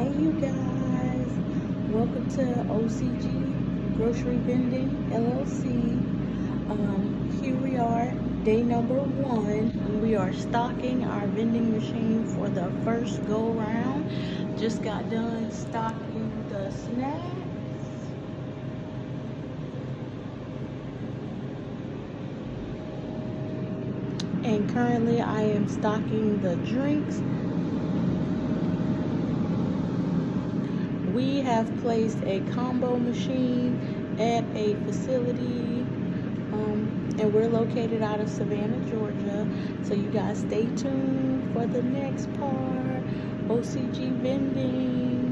Hey you guys, welcome to OCG Grocery Vending LLC. Here we are, day number 1, and we are stocking our vending machine for the first go round. Just got done stocking the snacks. And currently I am stocking the drinks. We have placed a combo machine at a facility, and we're located out of Savannah, Georgia. So you guys stay tuned for the next part. OCG Vending.